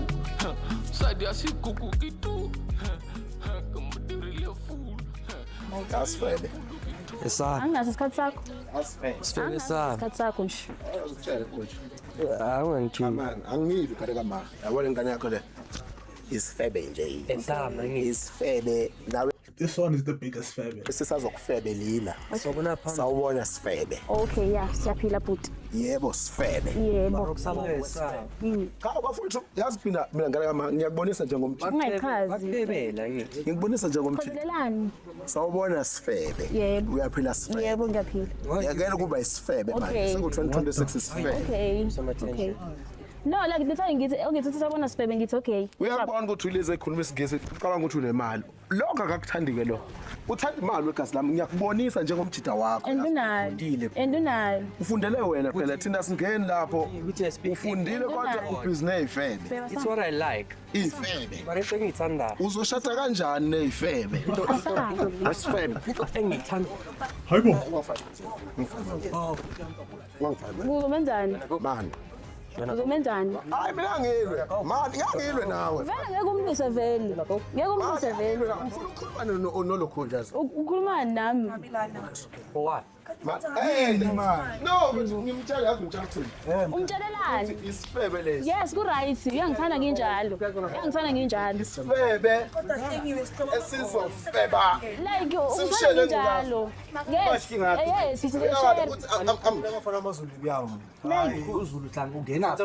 sadia siku kukitu. That's fair. Yes, sir. Anginaso isikhathi sakho. Sifele sir. Isikhathi sakho nje. I want to. Man, angiyili kade kama. Yabona ingane yakho le. Isifebe nje. Isifebe. Nawe This one is the biggest febe. Sisazokufebe lila. Sawubona sifebe. Okay, yeah, siyaphila bhuti. Yebo sifebe. Yebo. Cha bafuthu yaziphinda mina ngale kama ngiyakubonisa njengomjinga. Ungayichazi. Ngikubonisa njengomjinga. Khozelelani. Sawubona sifebe. Yebo. Uyaphila sifebe. Yebo ngiyaphila. Ngiyakela kuba isifebe manje. Sengu 2026 isifebe. Okay. No, like the time ngithi okay sisabona sibebe ngithi okay. Uyabona ukuthi uleze ekhuluma isingisi ucabanga ukuthi unemali. Lokho akakuthandike lo. Uthanda imali wegazi lami ngiyakubonisa njengomjida wakho. Endunayo. Ufundele wena phela thina singeni lapho. Ufundile kodwa ubhizinesi ifebe. It's what I like. Ifebe. Mara into engiyithanda. Uzoshada kanjani nezifebe? Asifebe. Engiyithanda. Hayibo. Ngizomenzani? Bani? Ngizomenzani? Hayi mina ngilwe. Mali ngiyangilwe nawe. Vele ngeke umlise vele. Ngeke umlise vele. Ukhuluma nolokhunjazi. Ukhuluma nami. What? Hey man. No, ngimtshela yazi ngitshela ukuthini. Umtshelelani? Isifebe lesi. Yes, ku right. Uyangithanda nginjalo. Uyangithanda nginjalo. Isifebe. Esizofeba. Like ungithanda nginjalo. Yes. Yes, sisishare. Ngiyafana amazulu yawo. Hayi uZulu hlangu ungena phi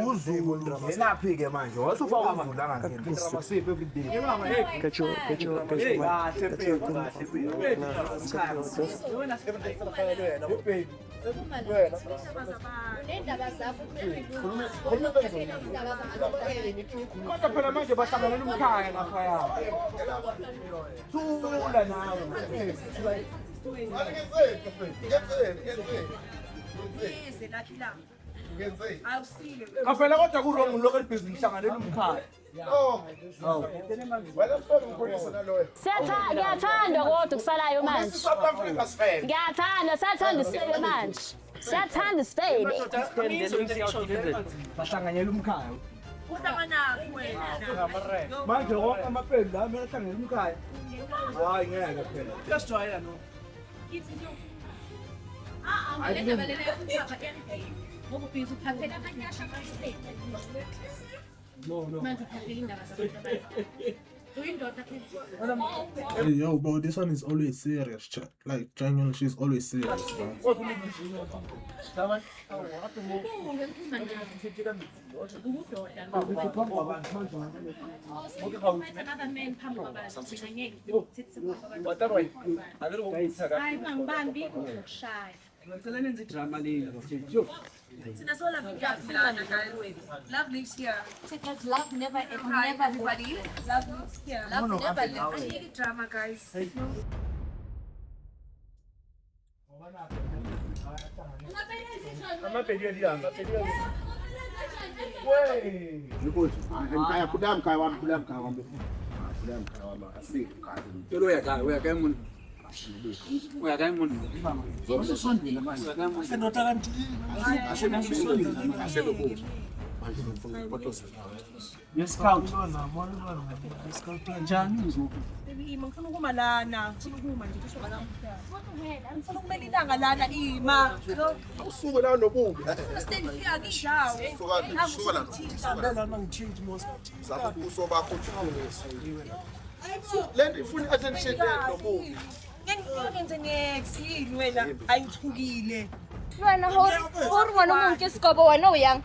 uZulu ungena phi ke manje wathi ufaka uZulu angangena amasipho everyday Kecho. kodwa phela manje bahlanganela umkhaya lapha thula nawe Kaphela kodwa kurong lokho ibhizinisi hlanganela umkhaya Siyathanda kodwa kusalayo manje. Ngiyathanda, siyathanda isifebe manje. Siyathanda isifebe. bahlanganyela umkhaya Uhlangana wena. manje wonke amapeni la mina ahlanganyela umkhaya hayi ngeke phela kuyasijwayela no Hey, yo, bro, this one is always serious, chat. Like, genuinely, she's always serious, bro. ngicela nenze idrama leli bafethu That's all love lives here. Love never everybody. Love lives here. Love never lives. I hate drama, guys. amapedi aliyanga Ukuthi ngikaya kudam kaya wami kudam kaya wami. Kudam kaya wami asike kaya. Yolo uyakaya umuntu. Uyakaya umuntu. Zonke sondile manje. Senota kanti. Aselobo. Manje ngifuna ukuphotosa nawe. Ngescout. Ngescout kanjani uzoku? Baby, ngifuna ukuma lana. Ngifuna ukuma nje kusho bana. Ngifuna ukumela ilanga lana ima. Usuke la nobubi. Stand here akishawo. Suka la. Suka la ngichange most. Sabe usobakho lento ifuna attention nobubi. Ngenze next yini wena ayithukile. Wena hori wena umuntu esikhobo wena uyang.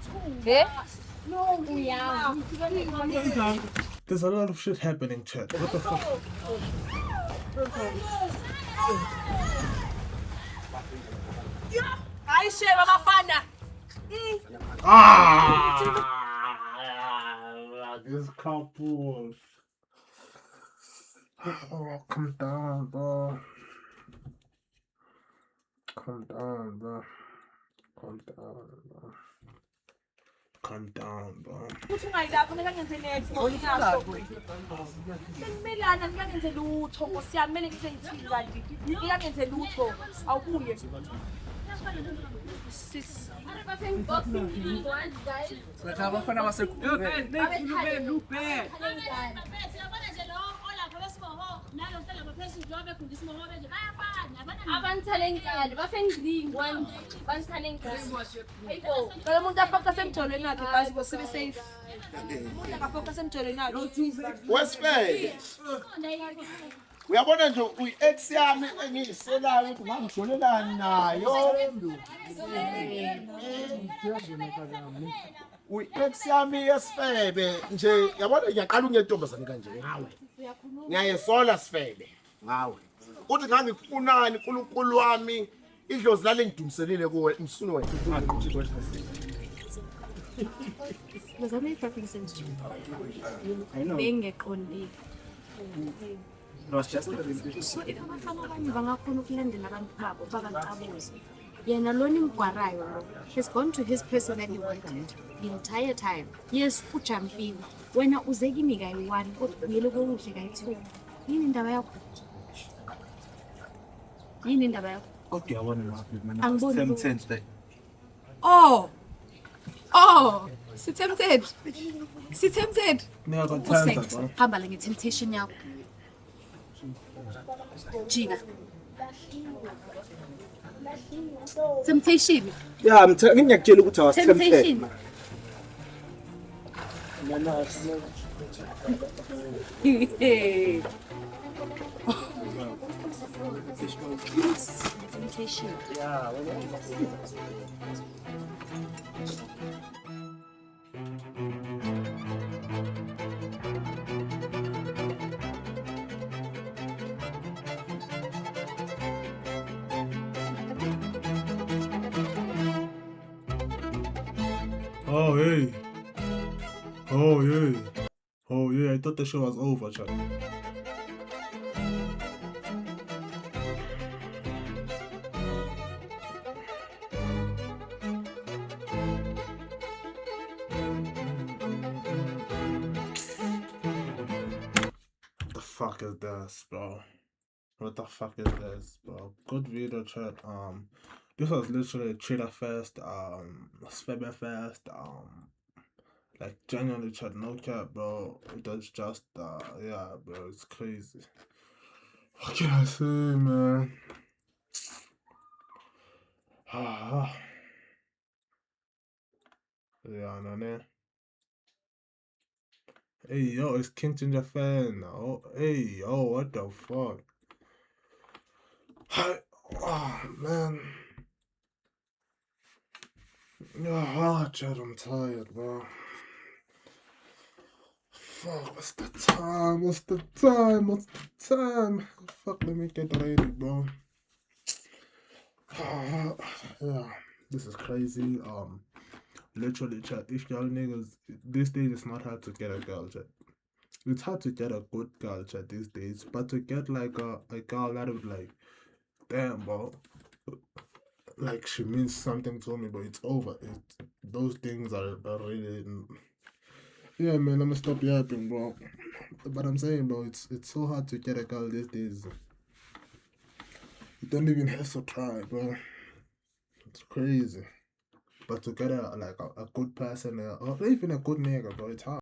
No uyang. There's a lot of shit happening, chat. What the fuck? Hayi sheba bafana. This couple. Oh, calm down, bro. Calm down, bro. Calm down, bro. Calm down, bro. Uthi ungayilapha ngeke ngenze next. Sengimelana ngeke ngenze lutho. Siyamele ngize ithini kanti. Ngeke ngenze lutho. Awubuye. Sis. Abafana basekhuluphe. Abantalengkani bafengilini bantalengkani hayibo Lo muntu afocus emjolweni wakhe basi bosibe safe. Umuntu akafocus emjolweni wakhe. Wesifeke. Uyabona nje uyi-ex yami engiyiselayo ukuthi ngangijolelani nayo. Uyi-ex yami yesifebe nje yabona ngiyaqala ungentombazane kanje ngawe. Ngiyayesola sifebe ngawe. Uthi ngangikufunani uNkulunkulu wami idlozi lale ngidumiselile kuwe umsuni wethu. Ngizama i-fucking sense. Bengeqondile. So if abafana abanye bangakhona ukulandela abantu babo babancabuze. Yena lona imgwarayo lo. He's gone to his person that he wanted the entire time. Yes, ujampile. Wena uze kimi kayi-1 kodwa uyele kokuhle kayi-2. Yini indaba yakho? Yini indaba yakho? Kodwa uyabona lapho mina. Angiboni I'm lutho. tempted. Oh, si-tempted. Si-tempted. Nigga got Usex, time, bro. hamba la nge-temptation yakho. Jina. Temptation. Yeah, ngiyakutshela ukuthi awasithempe. Temptation. Temptation. Oh, hey. Oh, yeah. Oh, yeah. I thought the show was over, chat. What the fuck is this, bro? What the fuck is this, bro? Good video, chat. This was literally a Cheetah Fest, Svebe Fest, like genuinely, chat, no cap, bro. It was just, yeah, bro, it's crazy. What can I say, man? Yeah, no, man. Hey, yo, it's King Ginger fan. Oh, hey, yo, what the fuck? Hi. Oh, man. Yeah, Chad, I'm tired, bro. Fuck, what's the time? What's the time? What's the time? Fuck, let me get ready, bro. Yeah, this is crazy. Literally, chat, if y'all niggas, these days it's not hard to get a girl, chat. It's hard to get a good girl, chat, these days. But to get like a girl that would like, damn, bro. like she means something to me, but it's over. Those things are really. Yeah, man, I'm gonna stop yapping, bro. But I'm saying, bro, it's so hard to get a girl these days. You don't even have to try, bro. It's crazy. But to get a good person, or even a good nigga, bro, it's hard.